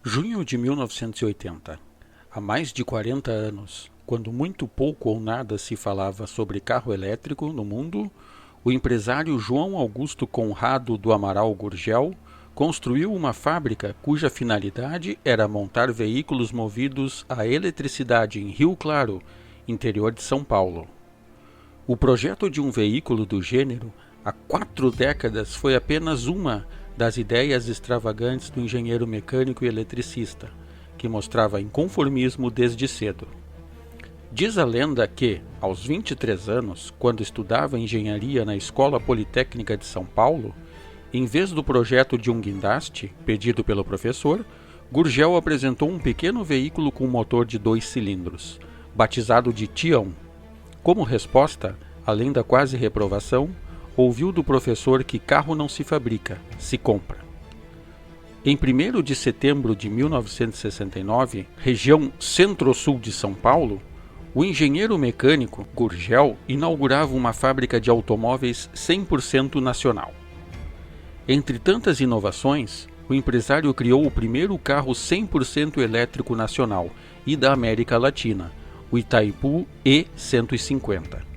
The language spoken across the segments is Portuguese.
Junho de 1980. Há mais de 40 anos, quando muito pouco ou nada se falava sobre carro elétrico no mundo, o empresário João Augusto Conrado do Amaral Gurgel construiu uma fábrica cuja finalidade era montar veículos movidos a eletricidade em Rio Claro, interior de São Paulo. O projeto de um veículo do gênero, há 4 décadas, foi apenas uma das ideias extravagantes do engenheiro mecânico e eletricista, que mostrava inconformismo desde cedo. Diz a lenda que, aos 23 anos, quando estudava engenharia na Escola Politécnica de São Paulo, em vez do projeto de um guindaste, pedido pelo professor, Gurgel apresentou um pequeno veículo com motor de 2 cilindros, batizado de Tião. Como resposta, além da quase reprovação, ouviu do professor que carro não se fabrica, se compra. Em 1º de setembro de 1969, região centro-sul de São Paulo, o engenheiro mecânico Gurgel inaugurava uma fábrica de automóveis 100% nacional. Entre tantas inovações, o empresário criou o primeiro carro 100% elétrico nacional e da América Latina, o Itaipu E150.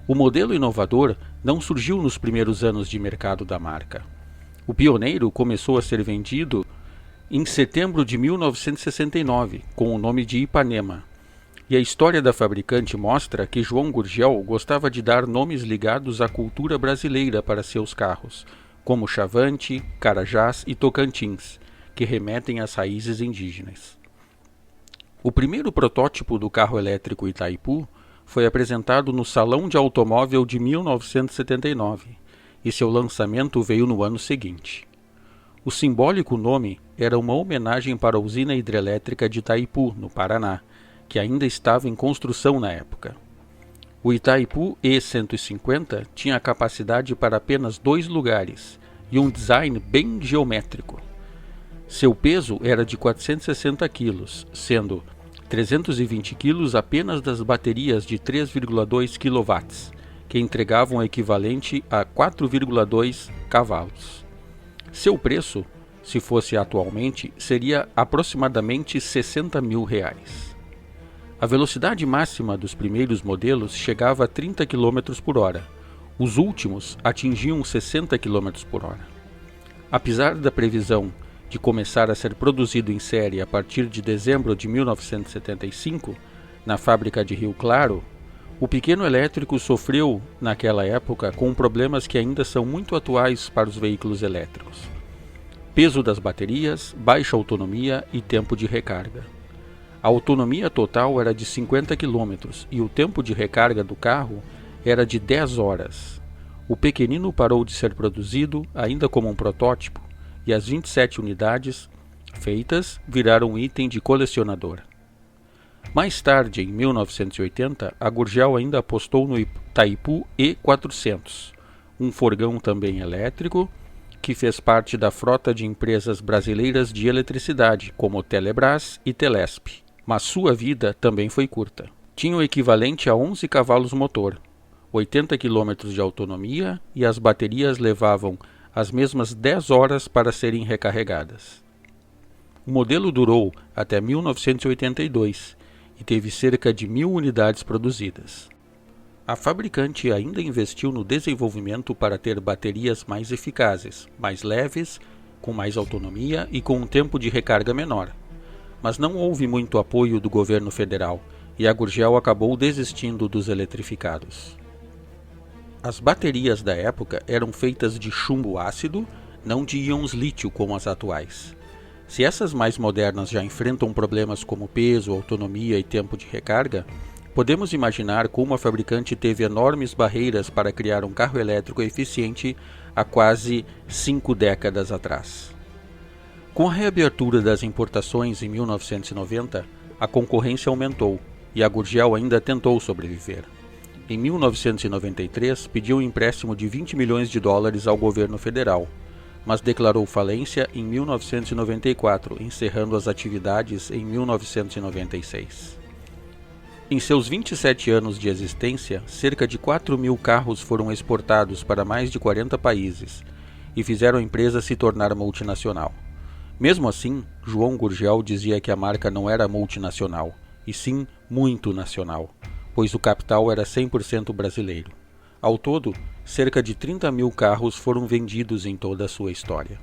O modelo inovador não surgiu nos primeiros anos de mercado da marca. O pioneiro começou a ser vendido em setembro de 1969, com o nome de Ipanema. E a história da fabricante mostra que João Gurgel gostava de dar nomes ligados à cultura brasileira para seus carros, como Chavante, Carajás e Tocantins, que remetem às raízes indígenas. O primeiro protótipo do carro elétrico Itaipu foi apresentado no Salão de Automóvel de 1979, e seu lançamento veio no ano seguinte. O simbólico nome era uma homenagem para a usina hidrelétrica de Itaipu, no Paraná, que ainda estava em construção na época. O Itaipu E150 tinha capacidade para apenas 2 lugares e um design bem geométrico. Seu peso era de 460 kg, sendo 320 kg apenas das baterias de 3,2 kW, que entregavam o equivalente a 4,2 cavalos. Seu preço, se fosse atualmente, seria aproximadamente R$60 mil. A velocidade máxima dos primeiros modelos chegava a 30 km por hora. Os últimos atingiam 60 km por hora. Apesar da previsão de começar a ser produzido em série a partir de dezembro de 1975, na fábrica de Rio Claro, o pequeno elétrico sofreu, naquela época, com problemas que ainda são muito atuais para os veículos elétricos: peso das baterias, baixa autonomia e tempo de recarga. A autonomia total era de 50 km e o tempo de recarga do carro era de 10 horas. O pequenino parou de ser produzido, ainda como um protótipo, e as 27 unidades feitas viraram um item de colecionador. Mais tarde, em 1980, a Gurgel ainda apostou no Itaipu E400, um furgão também elétrico, que fez parte da frota de empresas brasileiras de eletricidade, como Telebrás e Telesp. Mas sua vida também foi curta. Tinha o equivalente a 11 cavalos motor, 80 km de autonomia e as baterias levavam as mesmas 10 horas para serem recarregadas. O modelo durou até 1982 e teve cerca de 1.000 unidades produzidas. A fabricante ainda investiu no desenvolvimento para ter baterias mais eficazes, mais leves, com mais autonomia e com um tempo de recarga menor. Mas não houve muito apoio do governo federal e a Gurgel acabou desistindo dos eletrificados. As baterias da época eram feitas de chumbo ácido, não de íons lítio como as atuais. Se essas mais modernas já enfrentam problemas como peso, autonomia e tempo de recarga, podemos imaginar como a fabricante teve enormes barreiras para criar um carro elétrico eficiente há quase 5 décadas atrás. Com a reabertura das importações em 1990, a concorrência aumentou e a Gurgel ainda tentou sobreviver. Em 1993, pediu um empréstimo de $20 milhões ao governo federal, mas declarou falência em 1994, encerrando as atividades em 1996. Em seus 27 anos de existência, cerca de 4.000 carros foram exportados para mais de 40 países e fizeram a empresa se tornar multinacional. Mesmo assim, João Gurgel dizia que a marca não era multinacional, e sim muito nacional, pois o capital era 100% brasileiro. Ao todo, cerca de 30 mil carros foram vendidos em toda a sua história.